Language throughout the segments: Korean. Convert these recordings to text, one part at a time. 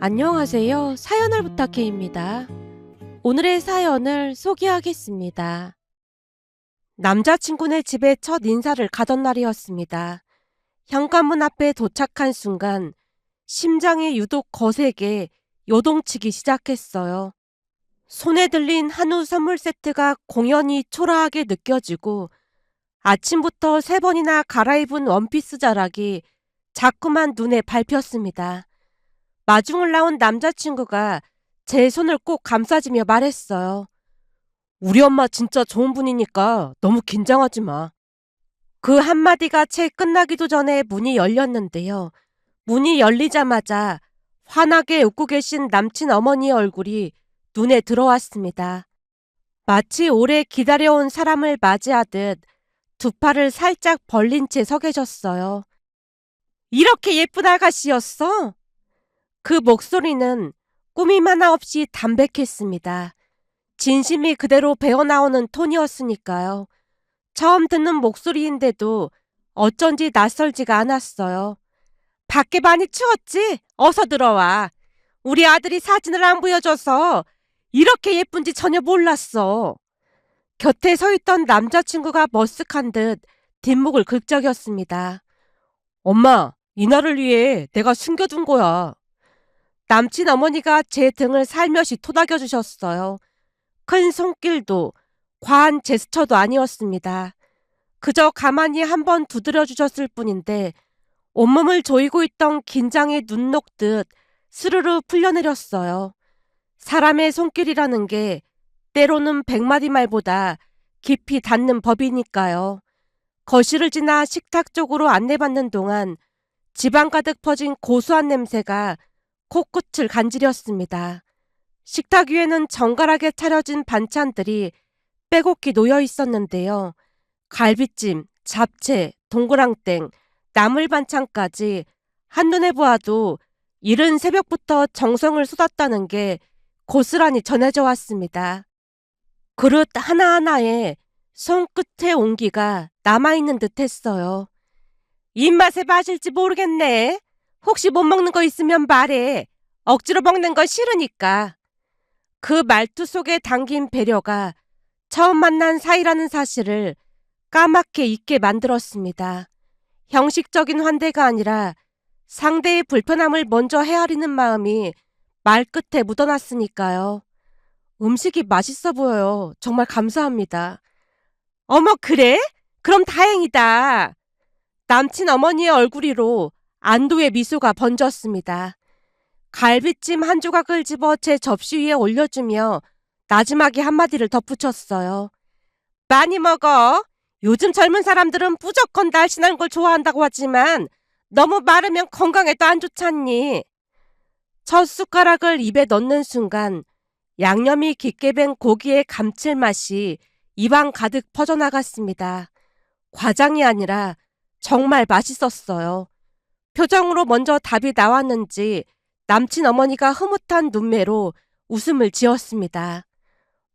안녕하세요. 사연을 부탁해입니다. 오늘의 사연을 소개하겠습니다. 남자친구네 집에 첫 인사를 가던 날이었습니다. 현관문 앞에 도착한 순간 심장이 유독 거세게 요동치기 시작했어요. 손에 들린 한우 선물 세트가 공연히 초라하게 느껴지고 아침부터 3번이나 갈아입은 원피스 자락이 자꾸만 눈에 밟혔습니다. 마중을 나온 남자친구가 제 손을 꼭 감싸주며 말했어요. 우리 엄마 진짜 좋은 분이니까 너무 긴장하지 마. 그 한마디가 채 끝나기도 전에 문이 열렸는데요. 문이 열리자마자 환하게 웃고 계신 남친 어머니의 얼굴이 눈에 들어왔습니다. 마치 오래 기다려온 사람을 맞이하듯 두 팔을 살짝 벌린 채 서 계셨어요. 이렇게 예쁜 아가씨였어? 그 목소리는 꾸밈 하나 없이 담백했습니다. 진심이 그대로 배어나오는 톤이었으니까요. 처음 듣는 목소리인데도 어쩐지 낯설지가 않았어요. 밖에 많이 추웠지? 어서 들어와. 우리 아들이 사진을 안 보여줘서 이렇게 예쁜지 전혀 몰랐어. 곁에 서 있던 남자친구가 머쓱한 듯 뒷목을 긁적였습니다. 엄마, 이날을 위해 내가 숨겨둔 거야. 남친 어머니가 제 등을 살며시 토닥여 주셨어요. 큰 손길도 과한 제스처도 아니었습니다. 그저 가만히 한번 두드려 주셨을 뿐인데 온몸을 조이고 있던 긴장이 눈 녹듯 스르르 풀려내렸어요. 사람의 손길이라는 게 때로는 100마디 말보다 깊이 닿는 법이니까요. 거실을 지나 식탁 쪽으로 안내받는 동안 집안 가득 퍼진 고소한 냄새가 코끝을 간지렸습니다. 식탁 위에는 정갈하게 차려진 반찬들이 빼곡히 놓여 있었는데요. 갈비찜, 잡채, 동그랑땡, 나물 반찬까지 한눈에 보아도 이른 새벽부터 정성을 쏟았다는 게 고스란히 전해져 왔습니다. 그릇 하나하나에 손끝의 온기가 남아있는 듯 했어요. 입맛에 맞을지 모르겠네. 혹시 못 먹는 거 있으면 말해. 억지로 먹는 거 싫으니까. 그 말투 속에 담긴 배려가 처음 만난 사이라는 사실을 까맣게 잊게 만들었습니다. 형식적인 환대가 아니라 상대의 불편함을 먼저 헤아리는 마음이 말끝에 묻어났으니까요. 음식이 맛있어 보여요. 정말 감사합니다. 어머, 그래? 그럼 다행이다. 남친 어머니의 얼굴 위로 안도의 미소가 번졌습니다. 갈비찜 한 조각을 집어 제 접시 위에 올려주며 나지막이 한마디를 덧붙였어요. 많이 먹어. 요즘 젊은 사람들은 무조건 날씬한 걸 좋아한다고 하지만 너무 마르면 건강에도 안 좋잖니. 첫 숟가락을 입에 넣는 순간 양념이 깊게 밴 고기의 감칠맛이 입안 가득 퍼져나갔습니다. 과장이 아니라 정말 맛있었어요. 표정으로 먼저 답이 나왔는지 남친 어머니가 흐뭇한 눈매로 웃음을 지었습니다.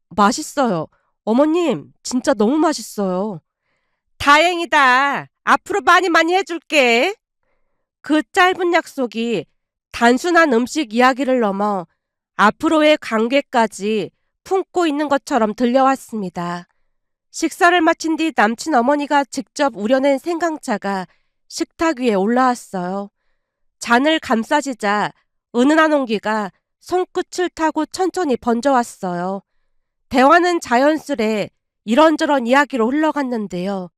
맛있어요. 어머님, 진짜 너무 맛있어요. 다행이다. 앞으로 많이 많이 해줄게. 그 짧은 약속이 단순한 음식 이야기를 넘어 앞으로의 관계까지 품고 있는 것처럼 들려왔습니다. 식사를 마친 뒤 남친 어머니가 직접 우려낸 생강차가 식탁 위에 올라왔어요. 잔을 감싸지자 은은한 온기가 손끝을 타고 천천히 번져왔어요. 대화는 자연스레 이런저런 이야기로 흘러갔는데요.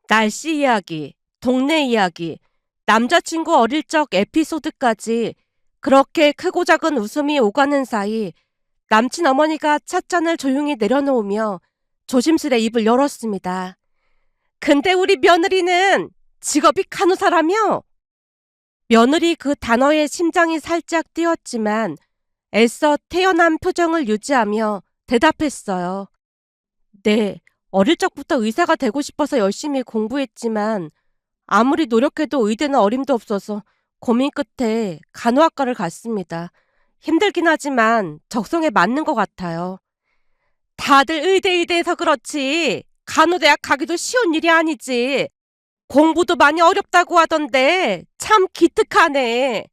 날씨 이야기, 동네 이야기, 남자친구 어릴 적 에피소드까지 그렇게 크고 작은 웃음이 오가는 사이 남친 어머니가 찻잔을 조용히 내려놓으며 조심스레 입을 열었습니다. 근데 우리 며느리는 직업이 간호사라며? 며느리 그 단어에 심장이 살짝 뛰었지만 애써 태연한 표정을 유지하며 대답했어요. 네, 어릴 적부터 의사가 되고 싶어서 열심히 공부했지만 아무리 노력해도 의대는 어림도 없어서 고민 끝에 간호학과를 갔습니다. 힘들긴 하지만 적성에 맞는 것 같아요. 다들 의대해서 그렇지 간호대학 가기도 쉬운 일이 아니지. 공부도 많이 어렵다고 하던데 참 기특하네.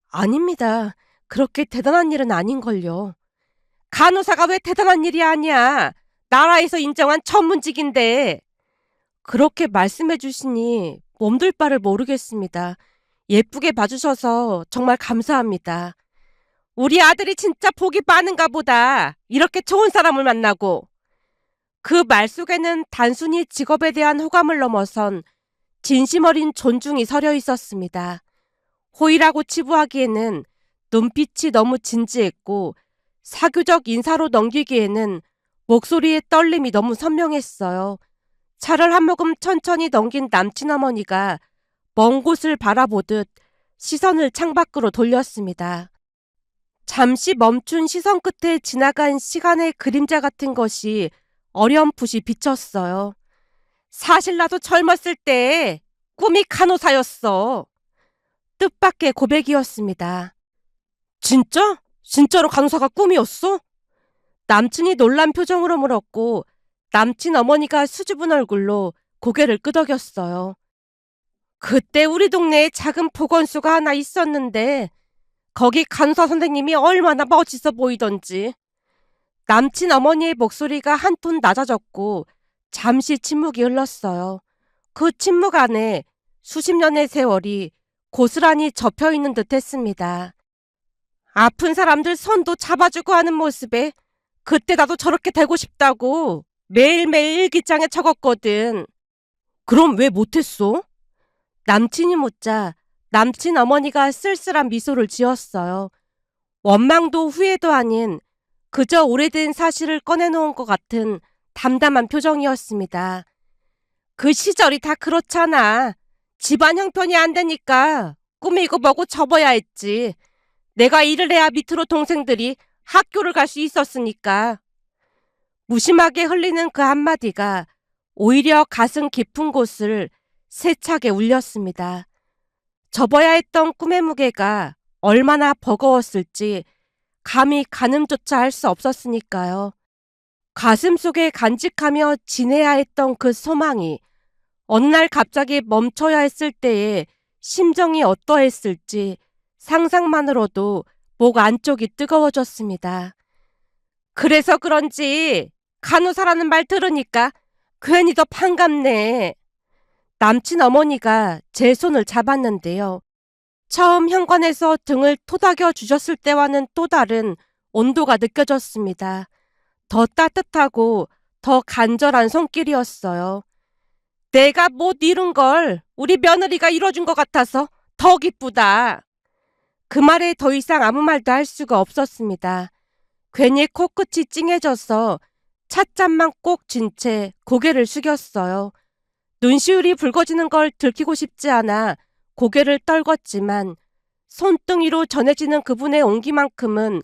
아닙니다. 그렇게 대단한 일은 아닌걸요. 간호사가 왜 대단한 일이 아니야? 나라에서 인정한 전문직인데. 그렇게 말씀해 주시니 몸둘 바를 모르겠습니다. 예쁘게 봐주셔서 정말 감사합니다. 우리 아들이 진짜 복이 많은가 보다. 이렇게 좋은 사람을 만나고. 그 말 속에는 단순히 직업에 대한 호감을 넘어선 진심 어린 존중이 서려 있었습니다. 호의라고 치부하기에는 눈빛이 너무 진지했고 사교적 인사로 넘기기에는 목소리의 떨림이 너무 선명했어요. 차를 한 모금 천천히 넘긴 남친 어머니가 먼 곳을 바라보듯 시선을 창밖으로 돌렸습니다. 잠시 멈춘 시선 끝에 지나간 시간의 그림자 같은 것이 어렴풋이 비쳤어요. 사실 나도 젊었을 때 꿈이 간호사였어. 뜻밖의 고백이었습니다. 진짜? 진짜로 간호사가 꿈이었어? 남친이 놀란 표정으로 물었고 남친 어머니가 수줍은 얼굴로 고개를 끄덕였어요. 그때 우리 동네에 작은 보건소가 하나 있었는데 거기 간호사 선생님이 얼마나 멋있어 보이던지. 남친 어머니의 목소리가 한 톤 낮아졌고 잠시 침묵이 흘렀어요. 그 침묵 안에 수십 년의 세월이 고스란히 접혀있는 듯 했습니다. 아픈 사람들 손도 잡아주고 하는 모습에 그때 나도 저렇게 되고 싶다고 매일매일 일기장에 적었거든. 그럼 왜 못했어? 남친이 묻자 남친 어머니가 쓸쓸한 미소를 지었어요. 원망도 후회도 아닌 그저 오래된 사실을 꺼내놓은 것 같은 담담한 표정이었습니다. 그 시절이 다 그렇잖아. 집안 형편이 안 되니까 꾸미고 뭐고 접어야 했지. 내가 일을 해야 밑으로 동생들이 학교를 갈 수 있었으니까. 무심하게 흘리는 그 한마디가 오히려 가슴 깊은 곳을 세차게 울렸습니다. 접어야 했던 꿈의 무게가 얼마나 버거웠을지 감히 가늠조차 할 수 없었으니까요. 가슴속에 간직하며 지내야 했던 그 소망이 어느 날 갑자기 멈춰야 했을 때에 심정이 어떠했을지 상상만으로도 목 안쪽이 뜨거워졌습니다. 그래서 그런지 간호사라는 말 들으니까 괜히 더 반갑네. 남친 어머니가 제 손을 잡았는데요. 처음 현관에서 등을 토닥여 주셨을 때와는 또 다른 온도가 느껴졌습니다. 더 따뜻하고 더 간절한 손길이었어요. 내가 못 이룬 걸 우리 며느리가 이뤄준 것 같아서 더 기쁘다. 그 말에 더 이상 아무 말도 할 수가 없었습니다. 괜히 코끝이 찡해져서 찻잔만 꼭 쥔 채 고개를 숙였어요. 눈시울이 붉어지는 걸 들키고 싶지 않아 고개를 떨궜지만 손등위로 전해지는 그분의 온기만큼은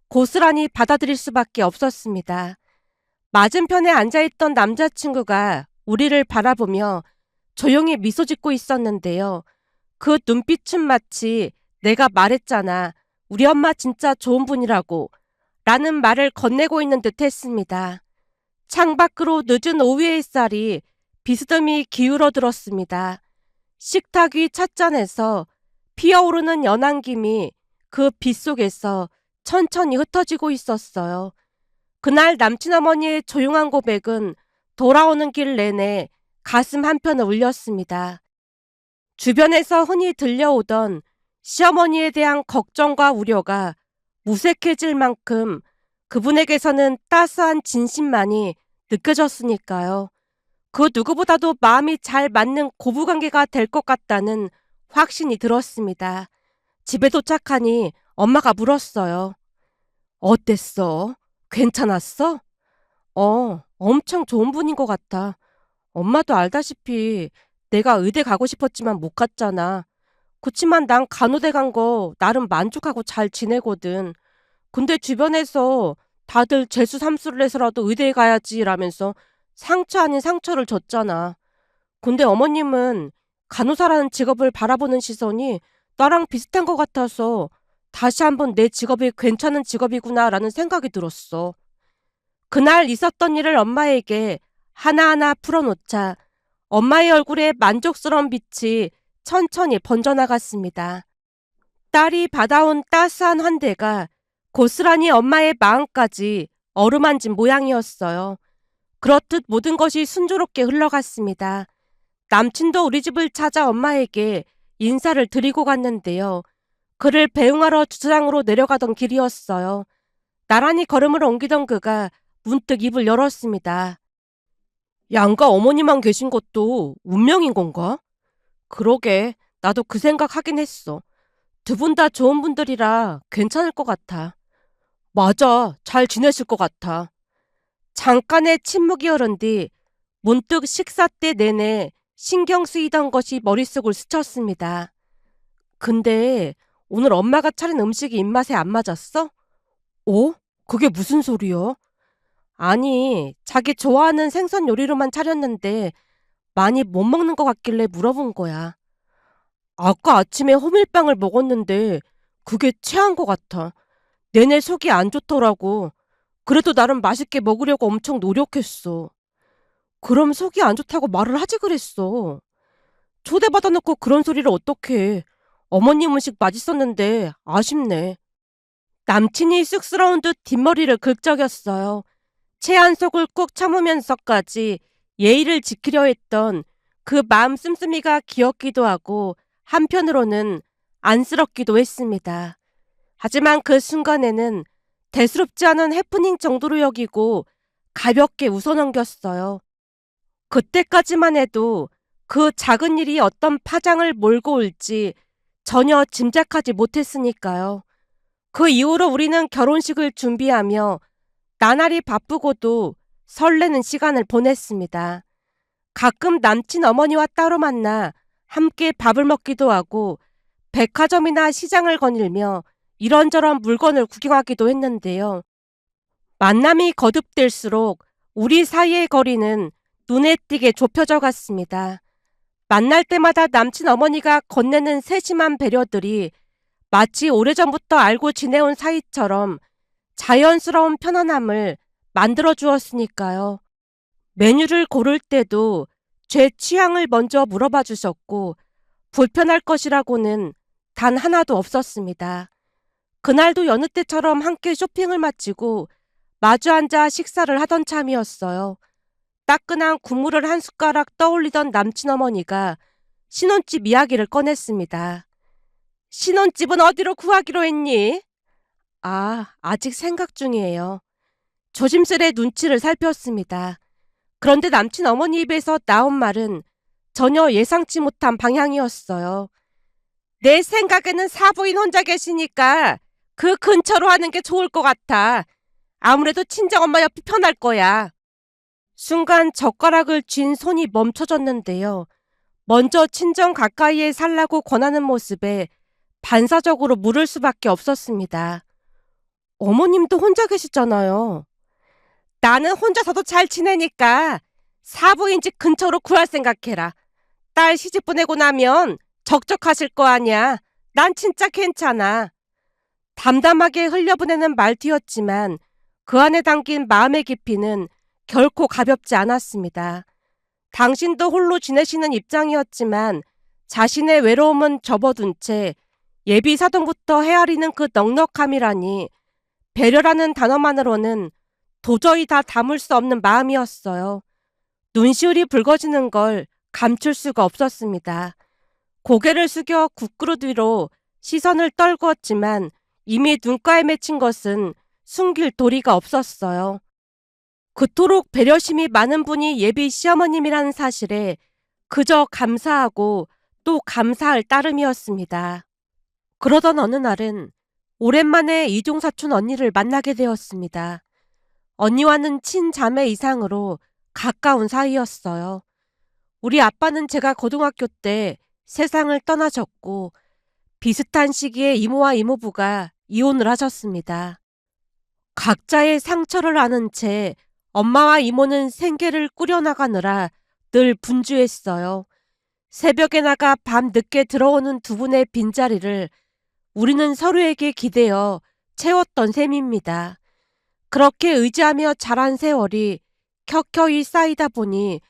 고스란히 받아들일 수밖에 없었습니다. 맞은편에 앉아있던 남자친구가 우리를 바라보며 조용히 미소 짓고 있었는데요. 그 눈빛은 마치 내가 말했잖아. 우리 엄마 진짜 좋은 분이라고. 라는 말을 건네고 있는 듯 했습니다. 창밖으로 늦은 오후의 햇살이 비스듬히 기울어 들었습니다. 식탁 위 찻잔에서 피어오르는 연안김이 그 빛 속에서 천천히 흩어지고 있었어요. 그날 남친 어머니의 조용한 고백은 돌아오는 길 내내 가슴 한편을 울렸습니다. 주변에서 흔히 들려오던 시어머니에 대한 걱정과 우려가 무색해질 만큼 그분에게서는 따스한 진심만이 느껴졌으니까요. 그 누구보다도 마음이 잘 맞는 고부관계가 될 것 같다는 확신이 들었습니다. 집에 도착하니 엄마가 물었어요. 어땠어? 괜찮았어? 엄청 좋은 분인 것 같아. 엄마도 알다시피 내가 의대 가고 싶었지만 못 갔잖아. 그치만 난 간호대 간 거 나름 만족하고 잘 지내거든. 근데 주변에서 다들 재수 삼수를 해서라도 의대에 가야지 라면서 상처 아닌 상처를 줬잖아. 근데 어머님은 간호사라는 직업을 바라보는 시선이 나랑 비슷한 것 같아서 다시 한번 내 직업이 괜찮은 직업이구나라는 생각이 들었어. 그날 있었던 일을 엄마에게 하나하나 풀어놓자 엄마의 얼굴에 만족스러운 빛이 천천히 번져나갔습니다. 딸이 받아온 따스한 환대가 고스란히 엄마의 마음까지 어루만진 모양이었어요. 그렇듯 모든 것이 순조롭게 흘러갔습니다. 남친도 우리 집을 찾아 엄마에게 인사를 드리고 갔는데요. 그를 배웅하러 주차장으로 내려가던 길이었어요. 나란히 걸음을 옮기던 그가 문득 입을 열었습니다. 양가 어머니만 계신 것도 운명인 건가? 그러게, 나도 그 생각하긴 했어. 두 분 다 좋은 분들이라 괜찮을 것 같아. 맞아, 잘 지내실 것 같아. 잠깐의 침묵이 흐른 뒤 문득 식사 때 내내 신경 쓰이던 것이 머릿속을 스쳤습니다. 근데 오늘 엄마가 차린 음식이 입맛에 안 맞았어? 어? 그게 무슨 소리야? 아니, 자기 좋아하는 생선 요리로만 차렸는데 많이 못 먹는 것 같길래 물어본 거야. 아까 아침에 호밀빵을 먹었는데 그게 체한 것 같아. 내내 속이 안 좋더라고. 그래도 나름 맛있게 먹으려고 엄청 노력했어. 그럼 속이 안 좋다고 말을 하지 그랬어. 초대받아놓고 그런 소리를 어떡해. 어머님 음식 맛있었는데 아쉽네. 남친이 쑥스러운 듯 뒷머리를 긁적였어요. 체한 속을 꾹 참으면서까지 예의를 지키려 했던 그 마음 씀씀이가 귀엽기도 하고 한편으로는 안쓰럽기도 했습니다. 하지만 그 순간에는 대수롭지 않은 해프닝 정도로 여기고 가볍게 웃어넘겼어요. 그때까지만 해도 그 작은 일이 어떤 파장을 몰고 올지 전혀 짐작하지 못했으니까요. 그 이후로 우리는 결혼식을 준비하며 나날이 바쁘고도 설레는 시간을 보냈습니다. 가끔 남친 어머니와 따로 만나 함께 밥을 먹기도 하고 백화점이나 시장을 거닐며 이런저런 물건을 구경하기도 했는데요. 만남이 거듭될수록 우리 사이의 거리는 눈에 띄게 좁혀져 갔습니다. 만날 때마다 남친 어머니가 건네는 세심한 배려들이 마치 오래전부터 알고 지내온 사이처럼 자연스러운 편안함을 만들어 주었으니까요. 메뉴를 고를 때도 제 취향을 먼저 물어봐 주셨고 불편할 것이라고는 단 하나도 없었습니다. 그날도 여느 때처럼 함께 쇼핑을 마치고 마주 앉아 식사를 하던 참이었어요. 따끈한 국물을 한 숟가락 떠올리던 남친 어머니가 신혼집 이야기를 꺼냈습니다. 신혼집은 어디로 구하기로 했니? 아직 생각 중이에요. 조심스레 눈치를 살폈습니다. 그런데 남친 어머니 입에서 나온 말은 전혀 예상치 못한 방향이었어요. 내 생각에는 사부인 혼자 계시니까 그 근처로 하는 게 좋을 것 같아. 아무래도 친정엄마 옆이 편할 거야. 순간 젓가락을 쥔 손이 멈춰졌는데요. 먼저 친정 가까이에 살라고 권하는 모습에 반사적으로 물을 수밖에 없었습니다. 어머님도 혼자 계시잖아요. 나는 혼자서도 잘 지내니까 사부인 집 근처로 구할 생각해라. 딸 시집 보내고 나면 적적하실 거 아니야. 난 진짜 괜찮아. 담담하게 흘려보내는 말투였지만 그 안에 담긴 마음의 깊이는 결코 가볍지 않았습니다. 당신도 홀로 지내시는 입장이었지만 자신의 외로움은 접어둔 채 예비사동부터 헤아리는 그 넉넉함이라니 배려라는 단어만으로는 도저히 다 담을 수 없는 마음이었어요. 눈시울이 붉어지는 걸 감출 수가 없었습니다. 고개를 숙여 국그릇 위로 시선을 떨구었지만 이미 눈가에 맺힌 것은 숨길 도리가 없었어요. 그토록 배려심이 많은 분이 예비 시어머님이라는 사실에 그저 감사하고 또 감사할 따름이었습니다. 그러던 어느 날은 오랜만에 이종사촌 언니를 만나게 되었습니다. 언니와는 친자매 이상으로 가까운 사이였어요. 우리 아빠는 제가 고등학교 때 세상을 떠나셨고 비슷한 시기에 이모와 이모부가 이혼을 하셨습니다. 각자의 상처를 아는 채 엄마와 이모는 생계를 꾸려나가느라 늘 분주했어요. 새벽에 나가 밤 늦게 들어오는 두 분의 빈자리를 우리는 서로에게 기대어 채웠던 셈입니다. 그렇게 의지하며 자란 세월이 켜켜이 쌓이다 보니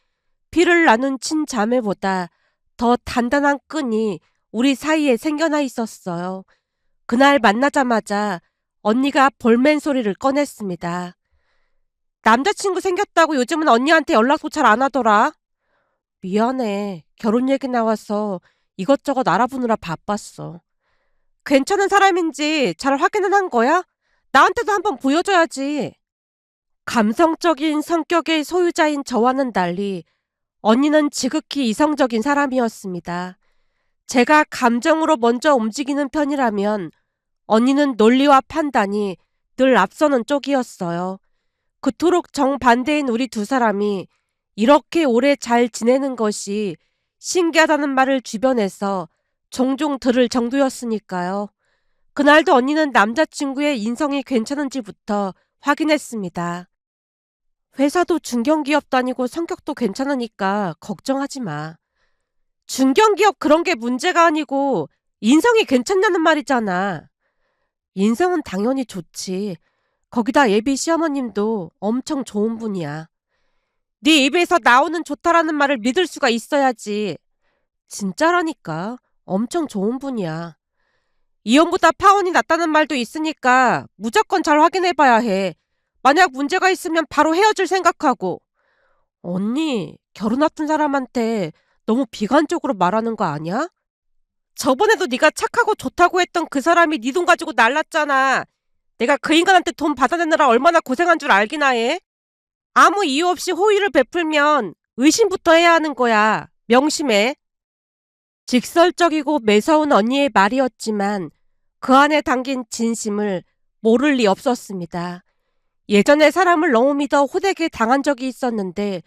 피를 나눈 친자매보다 더 단단한 끈이 우리 사이에 생겨나 있었어요. 그날 만나자마자 언니가 볼멘 소리를 꺼냈습니다. 남자친구 생겼다고 요즘은 언니한테 연락도 잘 안 하더라. 미안해. 결혼 얘기 나와서 이것저것 알아보느라 바빴어. 괜찮은 사람인지 잘 확인은 한 거야? 나한테도 한번 보여줘야지. 감성적인 성격의 소유자인 저와는 달리 언니는 지극히 이성적인 사람이었습니다. 제가 감정으로 먼저 움직이는 편이라면 언니는 논리와 판단이 늘 앞서는 쪽이었어요. 그토록 정반대인 우리 두 사람이 이렇게 오래 잘 지내는 것이 신기하다는 말을 주변에서 종종 들을 정도였으니까요. 그날도 언니는 남자친구의 인성이 괜찮은지부터 확인했습니다. 회사도 중견기업 다니고 성격도 괜찮으니까 걱정하지 마. 중견기업 그런 게 문제가 아니고 인성이 괜찮냐는 말이잖아. 인성은 당연히 좋지. 거기다 예비 시어머님도 엄청 좋은 분이야. 네 입에서 나오는 좋다라는 말을 믿을 수가 있어야지. 진짜라니까. 엄청 좋은 분이야. 이혼보다 파혼이 낫다는 말도 있으니까 무조건 잘 확인해봐야 해. 만약 문제가 있으면 바로 헤어질 생각하고. 언니, 결혼 앞둔 사람한테 너무 비관적으로 말하는 거 아니야? 저번에도 네가 착하고 좋다고 했던 그 사람이 네 돈 가지고 날랐잖아. 내가 그 인간한테 돈 받아내느라 얼마나 고생한 줄 알기나 해? 아무 이유 없이 호의를 베풀면 의심부터 해야 하는 거야. 명심해. 직설적이고 매서운 언니의 말이었지만 그 안에 담긴 진심을 모를 리 없었습니다. 예전에 사람을 너무 믿어 호되게 당한 적이 있었는데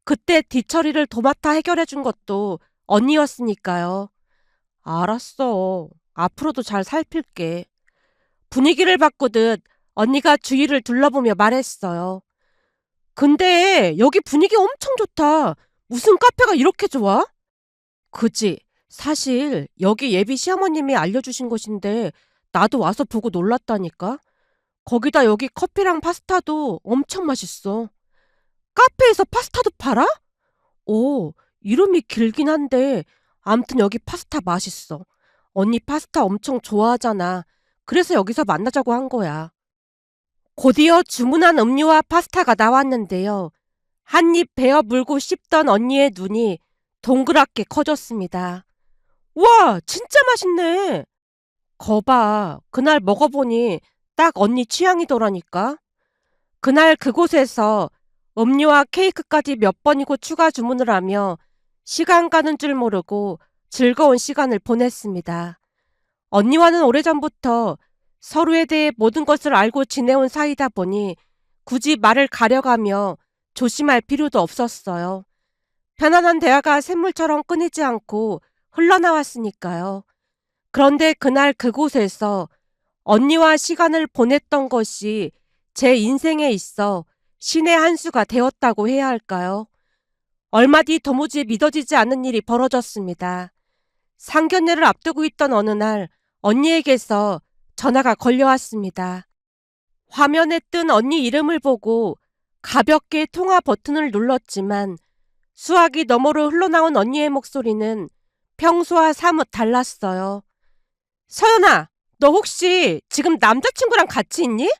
그때 뒤처리를 도맡아 해결해 준 것도 언니였으니까요. 알았어. 앞으로도 잘 살필게. 분위기를 바꾸듯 언니가 주위를 둘러보며 말했어요. 근데 여기 분위기 엄청 좋다. 무슨 카페가 이렇게 좋아? 그지? 사실 여기 예비 시어머님이 알려주신 곳인데 나도 와서 보고 놀랐다니까. 거기다 여기 커피랑 파스타도 엄청 맛있어. 카페에서 파스타도 팔아? 오, 이름이 길긴 한데 암튼 여기 파스타 맛있어. 언니 파스타 엄청 좋아하잖아. 그래서 여기서 만나자고 한 거야. 곧이어 주문한 음료와 파스타가 나왔는데요. 한 입 베어 물고 씹던 언니의 눈이 동그랗게 커졌습니다. 와, 진짜 맛있네. 거봐, 그날 먹어보니 딱 언니 취향이더라니까. 그날 그곳에서 음료와 케이크까지 몇 번이고 추가 주문을 하며 시간 가는 줄 모르고 즐거운 시간을 보냈습니다. 언니와는 오래전부터 서로에 대해 모든 것을 알고 지내온 사이다 보니 굳이 말을 가려가며 조심할 필요도 없었어요. 편안한 대화가 샘물처럼 끊이지 않고 흘러나왔으니까요. 그런데 그날 그곳에서 언니와 시간을 보냈던 것이 제 인생에 있어 신의 한 수가 되었다고 해야 할까요? 얼마 뒤 도무지 믿어지지 않는 일이 벌어졌습니다. 상견례를 앞두고 있던 어느 날 언니에게서 전화가 걸려왔습니다. 화면에 뜬 언니 이름을 보고 가볍게 통화 버튼을 눌렀지만 수화기 너머로 흘러나온 언니의 목소리는 평소와 사뭇 달랐어요. 서연아, 너 혹시 지금 남자친구랑 같이 있니?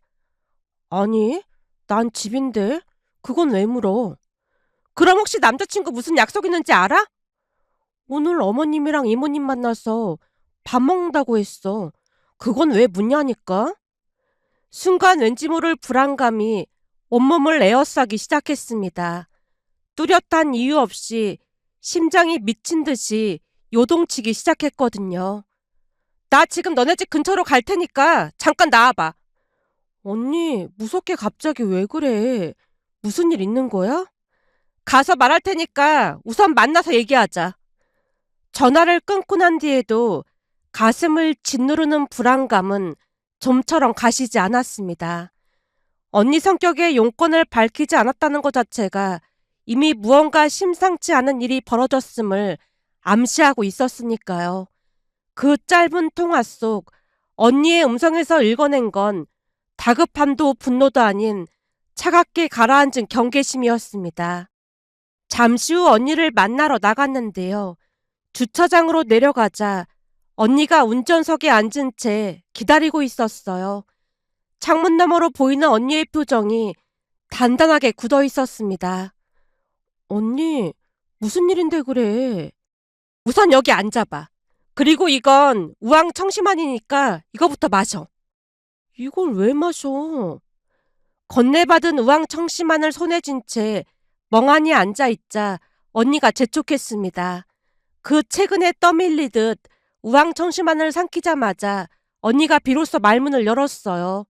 아니, 난 집인데. 그건 왜 물어? 그럼 혹시 남자친구 무슨 약속 있는지 알아? 오늘 어머님이랑 이모님 만나서 밥 먹는다고 했어. 그건 왜 묻냐니까? 순간 왠지 모를 불안감이 온몸을 에워싸기 시작했습니다. 뚜렷한 이유 없이 심장이 미친 듯이 요동치기 시작했거든요. 나 지금 너네 집 근처로 갈 테니까 잠깐 나와봐. 언니, 무섭게 갑자기 왜 그래? 무슨 일 있는 거야? 가서 말할 테니까 우선 만나서 얘기하자. 전화를 끊고 난 뒤에도 가슴을 짓누르는 불안감은 좀처럼 가시지 않았습니다. 언니 성격에 용건을 밝히지 않았다는 것 자체가 이미 무언가 심상치 않은 일이 벌어졌음을 암시하고 있었으니까요. 그 짧은 통화 속 언니의 음성에서 읽어낸 건 다급함도 분노도 아닌 차갑게 가라앉은 경계심이었습니다. 잠시 후 언니를 만나러 나갔는데요. 주차장으로 내려가자 언니가 운전석에 앉은 채 기다리고 있었어요. 창문 너머로 보이는 언니의 표정이 단단하게 굳어 있었습니다. 언니, 무슨 일인데 그래? 우선 여기 앉아봐. 그리고 이건 우황청심환이니까 이거부터 마셔. 이걸 왜 마셔? 건네받은 우황청심환을 손에 쥔 채 멍하니 앉아있자 언니가 재촉했습니다. 그 최근에 떠밀리듯 우황청심환을 삼키자마자 언니가 비로소 말문을 열었어요.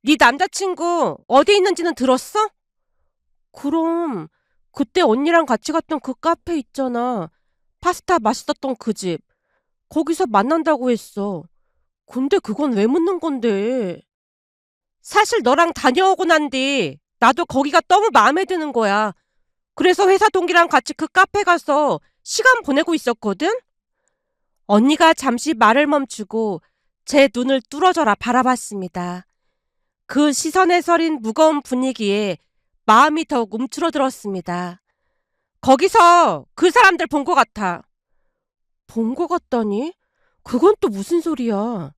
네 남자친구 어디 있는지는 들었어? 그럼 그때 언니랑 같이 갔던 그 카페 있잖아. 파스타 맛있었던 그 집. 거기서 만난다고 했어. 근데 그건 왜 묻는 건데? 사실 너랑 다녀오고 난 뒤 나도 거기가 너무 마음에 드는 거야. 그래서 회사 동기랑 같이 그 카페 가서 시간 보내고 있었거든? 언니가 잠시 말을 멈추고 제 눈을 뚫어져라 바라봤습니다. 그 시선에 서린 무거운 분위기에 마음이 더욱 움츠러들었습니다. 거기서 그 사람들 본 것 같아. 본 것 같다니? 그건 또 무슨 소리야?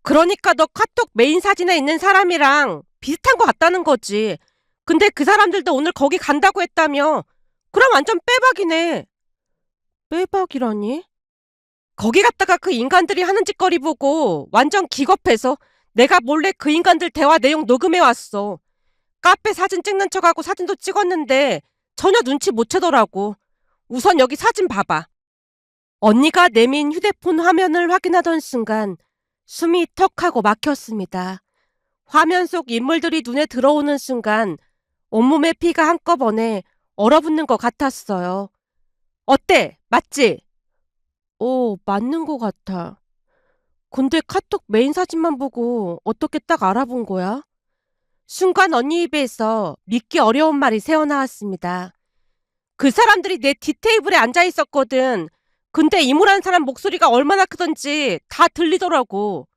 그러니까 너 카톡 메인 사진에 있는 사람이랑 비슷한 것 같다는 거지. 근데 그 사람들도 오늘 거기 간다고 했다며. 그럼 완전 빼박이네. 빼박이라니? 거기 갔다가 그 인간들이 하는 짓거리 보고 완전 기겁해서 내가 몰래 그 인간들 대화 내용 녹음해 왔어. 카페 사진 찍는 척하고 사진도 찍었는데 전혀 눈치 못 채더라고. 우선 여기 사진 봐봐. 언니가 내민 휴대폰 화면을 확인하던 순간 숨이 턱하고 막혔습니다. 화면 속 인물들이 눈에 들어오는 순간 온몸의 피가 한꺼번에 얼어붙는 것 같았어요. 어때? 맞지? 맞는 것 같아. 근데 카톡 메인 사진만 보고 어떻게 딱 알아본 거야? 순간 언니 입에서 믿기 어려운 말이 새어나왔습니다. 그 사람들이 내 뒷테이블에 앉아 있었거든. 근데 이모라는 사람 목소리가 얼마나 크던지 다 들리더라고.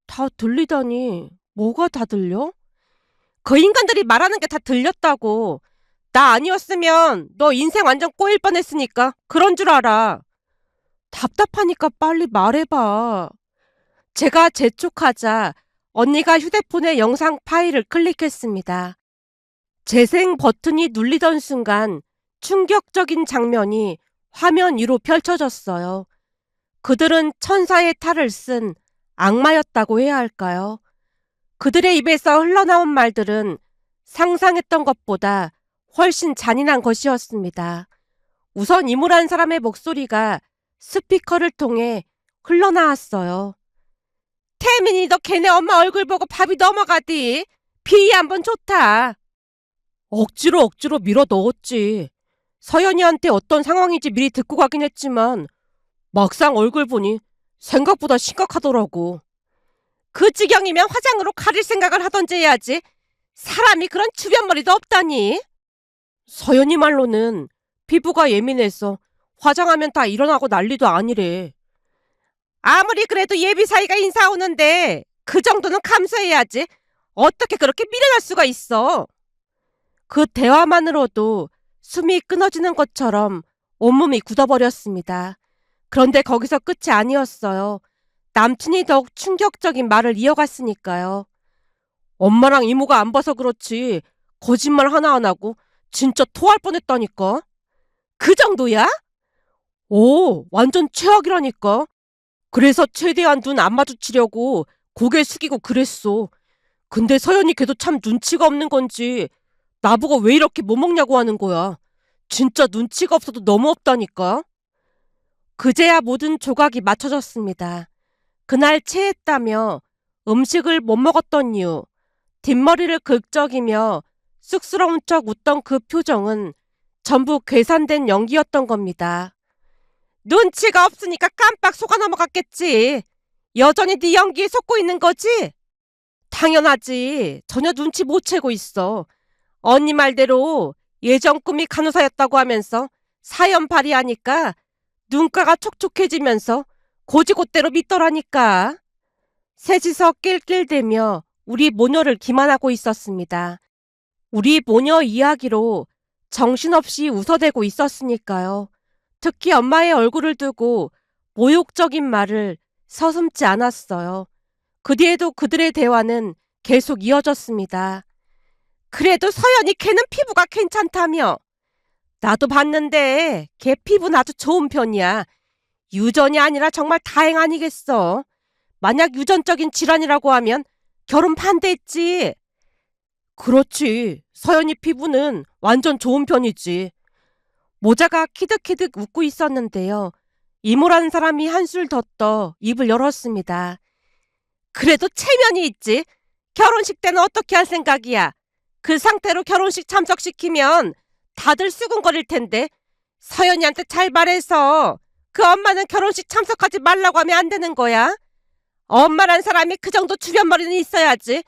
다 들리다니, 뭐가 다 들려? 그 인간들이 말하는 게 다 들렸다고. 나 아니었으면 너 인생 완전 꼬일 뻔했으니까 그런 줄 알아. 답답하니까 빨리 말해봐. 제가 재촉하자 언니가 휴대폰의 영상 파일을 클릭했습니다. 재생 버튼이 눌리던 순간 충격적인 장면이 화면 위로 펼쳐졌어요. 그들은 천사의 탈을 쓴 악마였다고 해야 할까요? 그들의 입에서 흘러나온 말들은 상상했던 것보다 훨씬 잔인한 것이었습니다. 우선 이모란 사람의 목소리가 스피커를 통해 흘러나왔어요. 태민이 너 걔네 엄마 얼굴 보고 밥이 넘어가디. 비위 한번 좋다. 억지로 밀어 넣었지. 서연이한테 어떤 상황인지 미리 듣고 가긴 했지만 막상 얼굴 보니 생각보다 심각하더라고. 그 지경이면 화장으로 가릴 생각을 하던지 해야지. 사람이 그런 주변머리도 없다니. 서연이 말로는 피부가 예민해서 화장하면 다 일어나고 난리도 아니래. 아무리 그래도 예비 사이가 인사 오는데 그 정도는 감수해야지. 어떻게 그렇게 미련할 수가 있어. 그 대화만으로도 숨이 끊어지는 것처럼 온몸이 굳어버렸습니다. 그런데 거기서 끝이 아니었어요. 남친이 더욱 충격적인 말을 이어갔으니까요. 엄마랑 이모가 안 봐서 그렇지 거짓말 하나 안 하고 진짜 토할 뻔했다니까. 그 정도야? 완전 최악이라니까. 그래서 최대한 눈 안 마주치려고 고개 숙이고 그랬어. 근데 서연이 걔도 참 눈치가 없는 건지 나보고 왜 이렇게 못 먹냐고 하는 거야. 진짜 눈치가 없어도 너무 없다니까. 그제야 모든 조각이 맞춰졌습니다. 그날 체했다며 음식을 못 먹었던 이유, 뒷머리를 긁적이며 쑥스러운 척 웃던 그 표정은 전부 계산된 연기였던 겁니다. 눈치가 없으니까 깜빡 속아 넘어갔겠지. 여전히 네 연기에 속고 있는 거지? 당연하지. 전혀 눈치 못 채고 있어. 언니 말대로 예전 꿈이 간호사였다고 하면서 사연 발휘하니까 눈가가 촉촉해지면서 고지곳대로 믿더라니까. 셋이서 낄낄대며 우리 모녀를 기만하고 있었습니다. 우리 모녀 이야기로 정신없이 웃어대고 있었으니까요. 특히 엄마의 얼굴을 두고 모욕적인 말을 서슴지 않았어요. 그 뒤에도 그들의 대화는 계속 이어졌습니다. 그래도 서연이 걔는 피부가 괜찮다며. 나도 봤는데 걔 피부는 아주 좋은 편이야. 유전이 아니라 정말 다행 아니겠어. 만약 유전적인 질환이라고 하면 결혼 반대했지. 그렇지. 서연이 피부는 완전 좋은 편이지. 모자가 키득키득 웃고 있었는데요. 이모라는 사람이 한술 더 떠 입을 열었습니다. 그래도 체면이 있지. 결혼식 때는 어떻게 할 생각이야? 그 상태로 결혼식 참석시키면 다들 수군거릴 텐데. 서연이한테 잘 말해서 그 엄마는 결혼식 참석하지 말라고 하면 안 되는 거야. 엄마란 사람이 그 정도 주변머리는 있어야지.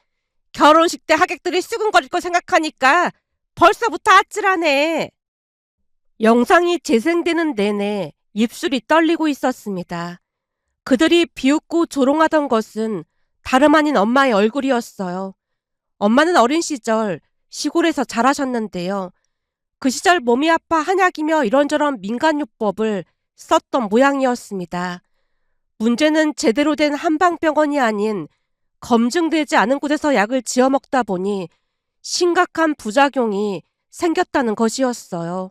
결혼식 때 하객들이 수군거릴 거 생각하니까 벌써부터 아찔하네. 영상이 재생되는 내내 입술이 떨리고 있었습니다. 그들이 비웃고 조롱하던 것은 다름 아닌 엄마의 얼굴이었어요. 엄마는 어린 시절 시골에서 자라셨는데요. 그 시절 몸이 아파 한약이며 이런저런 민간요법을 썼던 모양이었습니다. 문제는 제대로 된 한방병원이 아닌 검증되지 않은 곳에서 약을 지어 먹다 보니 심각한 부작용이 생겼다는 것이었어요.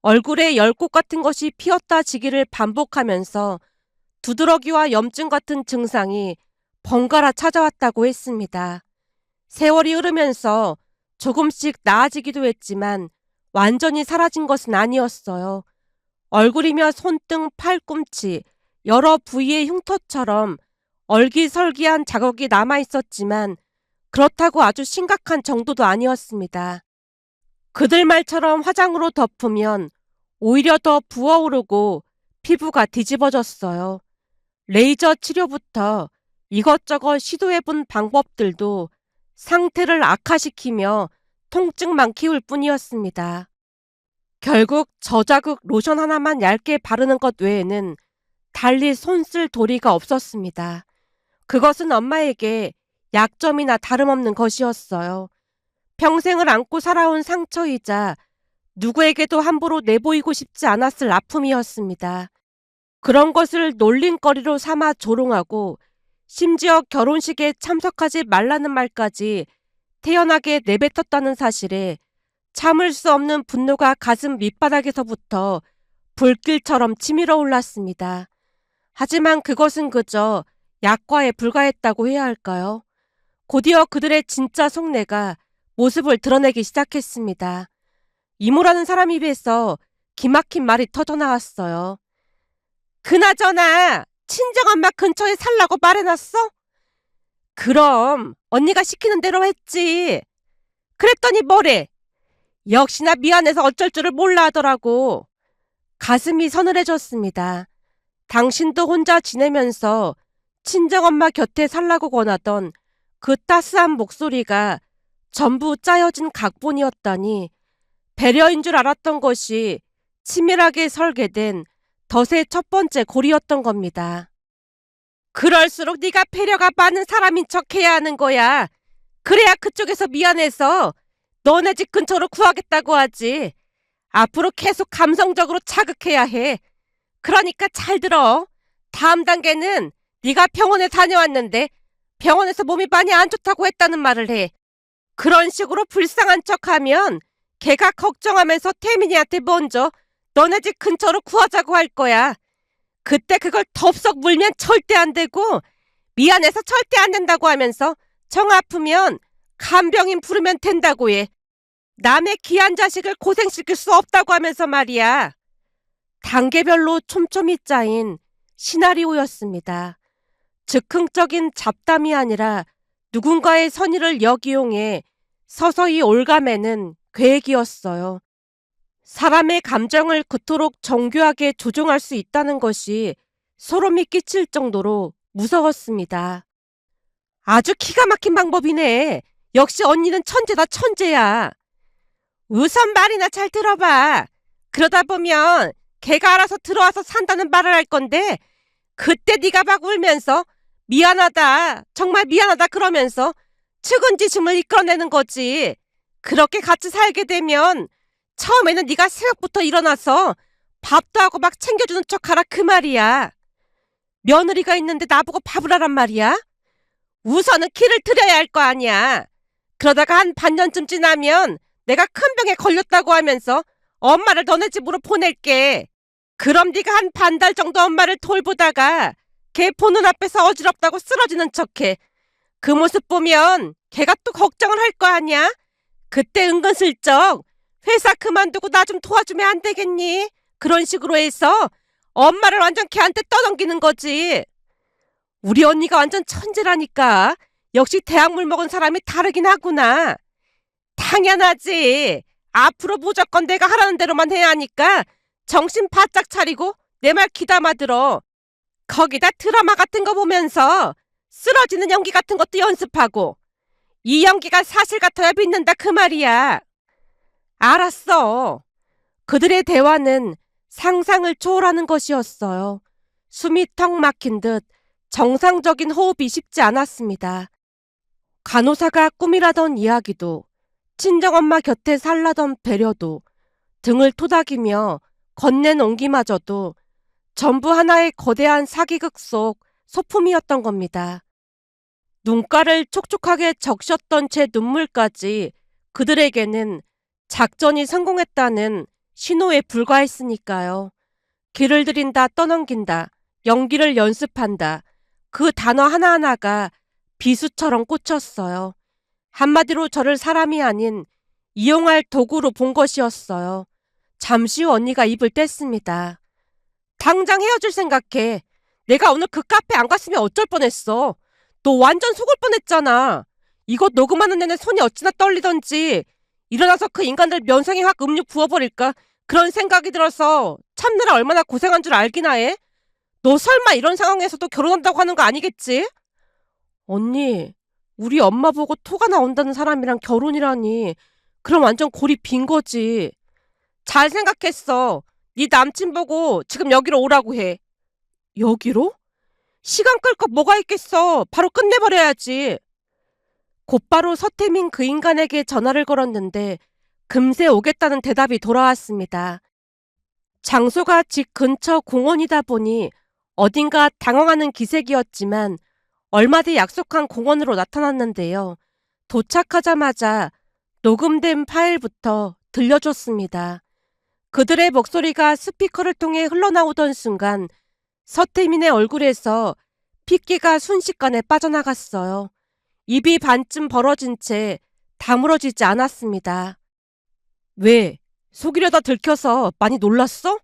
얼굴에 열꽃 같은 것이 피었다 지기를 반복하면서 두드러기와 염증 같은 증상이 번갈아 찾아왔다고 했습니다. 세월이 흐르면서 조금씩 나아지기도 했지만 완전히 사라진 것은 아니었어요. 얼굴이며 손등, 팔꿈치, 여러 부위의 흉터처럼 얼기설기한 자국이 남아있었지만 그렇다고 아주 심각한 정도도 아니었습니다. 그들 말처럼 화장으로 덮으면 오히려 더 부어오르고 피부가 뒤집어졌어요. 레이저 치료부터 이것저것 시도해본 방법들도 상태를 악화시키며 통증만 키울 뿐이었습니다. 결국 저자극 로션 하나만 얇게 바르는 것 외에는 달리 손쓸 도리가 없었습니다. 그것은 엄마에게 약점이나 다름없는 것이었어요. 평생을 안고 살아온 상처이자 누구에게도 함부로 내보이고 싶지 않았을 아픔이었습니다. 그런 것을 놀림거리로 삼아 조롱하고 심지어 결혼식에 참석하지 말라는 말까지 태연하게 내뱉었다는 사실에 참을 수 없는 분노가 가슴 밑바닥에서부터 불길처럼 치밀어 올랐습니다. 하지만 그것은 그저 약과에 불과했다고 해야 할까요? 곧이어 그들의 진짜 속내가 모습을 드러내기 시작했습니다. 이모라는 사람 입에서 기막힌 말이 터져나왔어요. 그나저나 친정엄마 근처에 살라고 말해놨어? 그럼 언니가 시키는 대로 했지. 그랬더니 뭐래? 역시나 미안해서 어쩔 줄을 몰라 하더라고. 가슴이 서늘해졌습니다. 당신도 혼자 지내면서 친정엄마 곁에 살라고 권하던 그 따스한 목소리가 전부 짜여진 각본이었다니 배려인 줄 알았던 것이 치밀하게 설계된 덫의 첫 번째 골이었던 겁니다. 그럴수록 네가 배려가 많은 사람인 척해야 하는 거야. 그래야 그쪽에서 미안해서 너네 집 근처로 구하겠다고 하지. 앞으로 계속 감성적으로 자극해야 해. 그러니까 잘 들어. 다음 단계는 네가 병원에 다녀왔는데 병원에서 몸이 많이 안 좋다고 했다는 말을 해. 그런 식으로 불쌍한 척하면 걔가 걱정하면서 태민이한테 먼저 너네 집 근처로 구하자고 할 거야. 그때 그걸 덥석 물면 절대 안 되고 미안해서 절대 안 된다고 하면서 정 아프면 간병인 부르면 된다고 해. 남의 귀한 자식을 고생시킬 수 없다고 하면서 말이야. 단계별로 촘촘히 짜인 시나리오였습니다. 즉흥적인 잡담이 아니라 누군가의 선의를 역이용해 서서히 올가매는 계획이었어요. 사람의 감정을 그토록 정교하게 조종할 수 있다는 것이 소름이 끼칠 정도로 무서웠습니다. 아주 기가 막힌 방법이네. 역시 언니는 천재다, 천재야. 우선 말이나 잘 들어봐. 그러다 보면 걔가 알아서 들어와서 산다는 말을 할 건데 그때 네가 막 울면서 미안하다, 정말 미안하다 그러면서 측은지심을 이끌어내는 거지. 그렇게 같이 살게 되면 처음에는 네가 새벽부터 일어나서 밥도 하고 막 챙겨주는 척하라 그 말이야. 며느리가 있는데 나보고 밥을 하란 말이야? 우선은 키를 들여야 할 거 아니야. 그러다가 한 반년쯤 지나면 내가 큰 병에 걸렸다고 하면서 엄마를 너네 집으로 보낼게. 그럼 네가 한 반 달 정도 엄마를 돌보다가 걔 보는 앞에서 어지럽다고 쓰러지는 척해. 그 모습 보면 걔가 또 걱정을 할 거 아니야? 그때 은근슬쩍 회사 그만두고 나 좀 도와주면 안 되겠니? 그런 식으로 해서 엄마를 완전 걔한테 떠넘기는 거지. 우리 언니가 완전 천재라니까. 역시 대학물 먹은 사람이 다르긴 하구나. 당연하지. 앞으로 무조건 내가 하라는 대로만 해야 하니까 정신 바짝 차리고 내 말 귀담아 들어. 거기다 드라마 같은 거 보면서 쓰러지는 연기 같은 것도 연습하고. 이 연기가 사실 같아야 믿는다 그 말이야. 알았어. 그들의 대화는 상상을 초월하는 것이었어요. 숨이 턱 막힌 듯 정상적인 호흡이 쉽지 않았습니다. 간호사가 꿈이라던 이야기도, 친정엄마 곁에 살라던 배려도, 등을 토닥이며 건넨 온기마저도 전부 하나의 거대한 사기극 속 소품이었던 겁니다. 눈가를 촉촉하게 적셨던 제 눈물까지 그들에게는 작전이 성공했다는 신호에 불과했으니까요. 길을 들인다 떠넘긴다, 연기를 연습한다. 그 단어 하나하나가 비수처럼 꽂혔어요. 한마디로 저를 사람이 아닌 이용할 도구로 본 것이었어요. 잠시 후 언니가 입을 뗐습니다. 당장 헤어질 생각해. 내가 오늘 그 카페 안 갔으면 어쩔 뻔했어. 너 완전 속을 뻔했잖아. 이거 녹음하는 내내 손이 어찌나 떨리던지 일어나서 그 인간들 면상에 확 음료 부어버릴까 그런 생각이 들어서 참느라 얼마나 고생한 줄 알기나 해? 너 설마 이런 상황에서도 결혼한다고 하는 거 아니겠지? 언니, 우리 엄마 보고 토가 나온다는 사람이랑 결혼이라니. 그럼 완전 골이 빈 거지. 잘 생각했어. 네 남친 보고 지금 여기로 오라고 해. 여기로? 시간 끌 거 뭐가 있겠어. 바로 끝내버려야지. 곧바로 서태민 그 인간에게 전화를 걸었는데 금세 오겠다는 대답이 돌아왔습니다. 장소가 집 근처 공원이다 보니 어딘가 당황하는 기색이었지만 얼마 뒤 약속한 공원으로 나타났는데요. 도착하자마자 녹음된 파일부터 들려줬습니다. 그들의 목소리가 스피커를 통해 흘러나오던 순간 서태민의 얼굴에서 핏기가 순식간에 빠져나갔어요. 입이 반쯤 벌어진 채 다물어지지 않았습니다. 왜? 속이려다 들켜서 많이 놀랐어?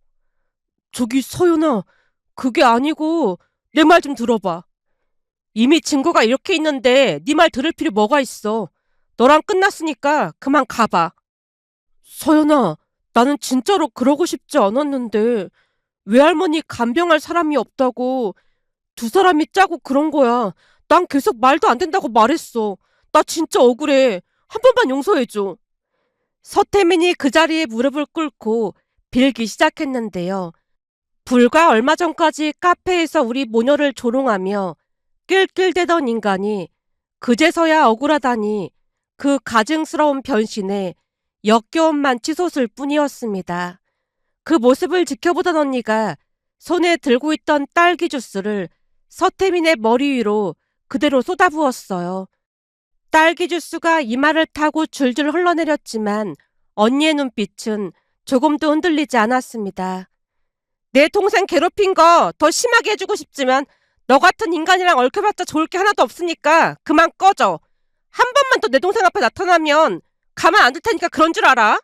저기 서연아, 그게 아니고 내 말 좀 들어봐. 이미 증거가 이렇게 있는데 네 말 들을 필요 뭐가 있어. 너랑 끝났으니까 그만 가봐. 서연아, 나는 진짜로 그러고 싶지 않았는데 외할머니 간병할 사람이 없다고 두 사람이 짜고 그런 거야. 난 계속 말도 안 된다고 말했어. 나 진짜 억울해. 한 번만 용서해줘. 서태민이 그 자리에 무릎을 꿇고 빌기 시작했는데요. 불과 얼마 전까지 카페에서 우리 모녀를 조롱하며 낄낄대던 인간이 그제서야 억울하다니 그 가증스러운 변신에 역겨움만 치솟을 뿐이었습니다. 그 모습을 지켜보던 언니가 손에 들고 있던 딸기 주스를 서태민의 머리 위로 그대로 쏟아부었어요. 딸기 주스가 이마를 타고 줄줄 흘러내렸지만 언니의 눈빛은 조금도 흔들리지 않았습니다. 내 동생 괴롭힌 거 더 심하게 해주고 싶지만 너 같은 인간이랑 얽혀봤자 좋을 게 하나도 없으니까 그만 꺼져. 한 번만 더 내 동생 앞에 나타나면 가만 안 둘 테니까 그런 줄 알아?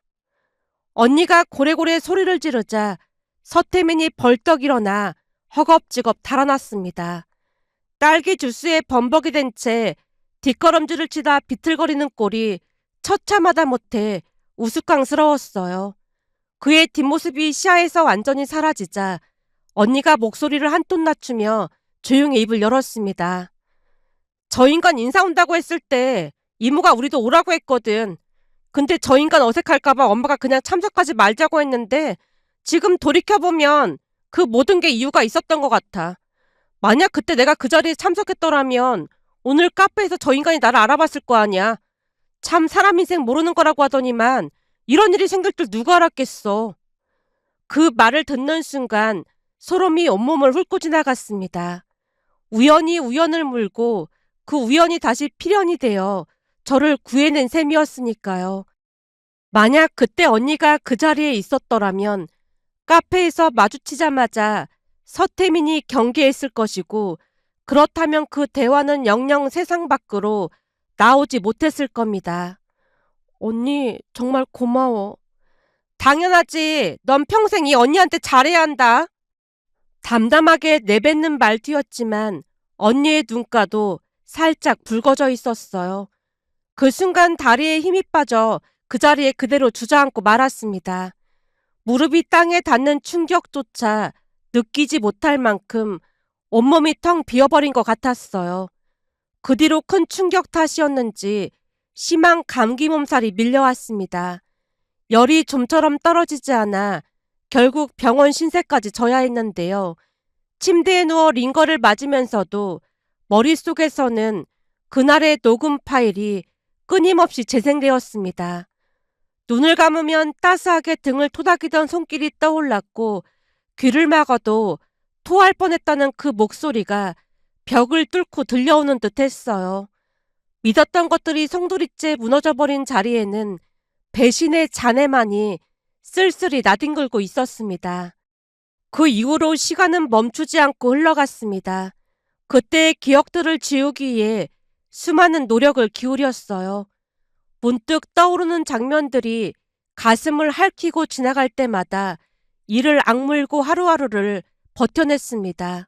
언니가 고래고래 소리를 지르자 서태민이 벌떡 일어나 허겁지겁 달아났습니다. 딸기 주스에 범벅이 된 채 뒷걸음질을 치다 비틀거리는 꼴이 처참하다 못해 우스꽝스러웠어요. 그의 뒷모습이 시야에서 완전히 사라지자 언니가 목소리를 한 톤 낮추며 조용히 입을 열었습니다. 저 인간 인사 온다고 했을 때 이모가 우리도 오라고 했거든. 근데 저 인간 어색할까봐 엄마가 그냥 참석하지 말자고 했는데 지금 돌이켜보면 그 모든 게 이유가 있었던 것 같아. 만약 그때 내가 그 자리에 참석했더라면 오늘 카페에서 저 인간이 나를 알아봤을 거 아니야. 참 사람 인생 모르는 거라고 하더니만 이런 일이 생길 줄 누가 알았겠어. 그 말을 듣는 순간 소름이 온몸을 훑고 지나갔습니다. 우연히 우연을 물고 그 우연이 다시 필연이 되어 저를 구해낸 셈이었으니까요. 만약 그때 언니가 그 자리에 있었더라면 카페에서 마주치자마자 서태민이 경계했을 것이고, 그렇다면 그 대화는 영영 세상 밖으로 나오지 못했을 겁니다. 언니, 정말 고마워. 당연하지. 넌 평생 이 언니한테 잘해야 한다. 담담하게 내뱉는 말투였지만 언니의 눈가도 살짝 붉어져 있었어요. 그 순간 다리에 힘이 빠져 그 자리에 그대로 주저앉고 말았습니다. 무릎이 땅에 닿는 충격조차 느끼지 못할 만큼 온몸이 텅 비어버린 것 같았어요. 그 뒤로 큰 충격 탓이었는지 심한 감기 몸살이 밀려왔습니다. 열이 좀처럼 떨어지지 않아 결국 병원 신세까지 져야 했는데요. 침대에 누워 링거를 맞으면서도 머릿속에서는 그날의 녹음 파일이 끊임없이 재생되었습니다. 눈을 감으면 따스하게 등을 토닥이던 손길이 떠올랐고, 귀를 막아도 토할 뻔했다는 그 목소리가 벽을 뚫고 들려오는 듯 했어요. 믿었던 것들이 송두리째 무너져버린 자리에는 배신의 잔해만이 쓸쓸히 나뒹굴고 있었습니다. 그 이후로 시간은 멈추지 않고 흘러갔습니다. 그때의 기억들을 지우기 위해 수많은 노력을 기울였어요. 문득 떠오르는 장면들이 가슴을 핥히고 지나갈 때마다 이를 악물고 하루하루를 버텨냈습니다.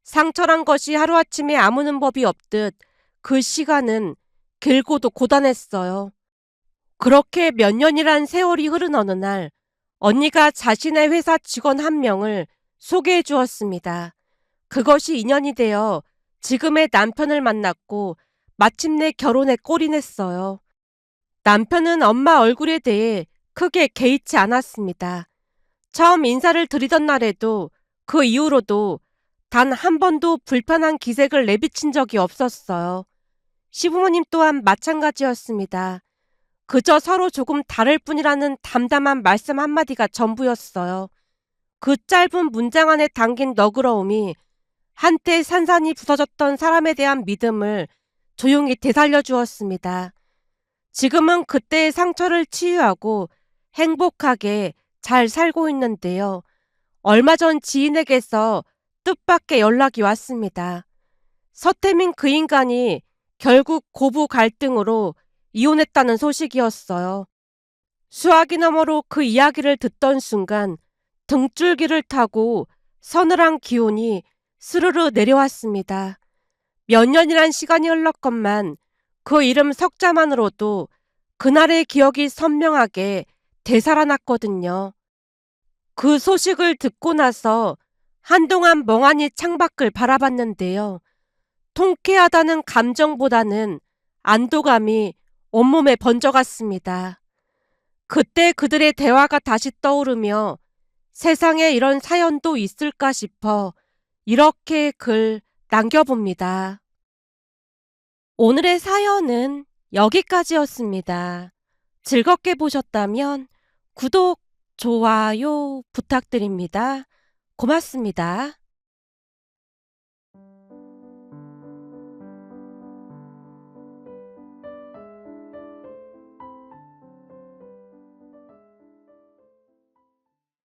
상처란 것이 하루아침에 아무는 법이 없듯 그 시간은 길고도 고단했어요. 그렇게 몇 년이란 세월이 흐른 어느 날, 언니가 자신의 회사 직원 한 명을 소개해 주었습니다. 그것이 인연이 되어 지금의 남편을 만났고 마침내 결혼에 골인했어요. 남편은 엄마 얼굴에 대해 크게 개의치 않았습니다. 처음 인사를 드리던 날에도 그 이후로도 단 한 번도 불편한 기색을 내비친 적이 없었어요. 시부모님 또한 마찬가지였습니다. 그저 서로 조금 다를 뿐이라는 담담한 말씀 한마디가 전부였어요. 그 짧은 문장 안에 담긴 너그러움이 한때 산산이 부서졌던 사람에 대한 믿음을 조용히 되살려 주었습니다. 지금은 그때의 상처를 치유하고 행복하게 잘 살고 있는데요. 얼마 전 지인에게서 뜻밖의 연락이 왔습니다. 서태민 그 인간이 결국 고부 갈등으로 이혼했다는 소식이었어요. 수화기 너머로 그 이야기를 듣던 순간 등줄기를 타고 서늘한 기운이 스르르 내려왔습니다. 몇 년이란 시간이 흘렀건만 그 이름 석자만으로도 그날의 기억이 선명하게 되살아났거든요. 그 소식을 듣고 나서 한동안 멍하니 창밖을 바라봤는데요. 통쾌하다는 감정보다는 안도감이 온몸에 번져갔습니다. 그때 그들의 대화가 다시 떠오르며 세상에 이런 사연도 있을까 싶어 이렇게 글 남겨봅니다. 오늘의 사연은 여기까지였습니다. 즐겁게 보셨다면 구독, 좋아요 부탁드립니다. 고맙습니다.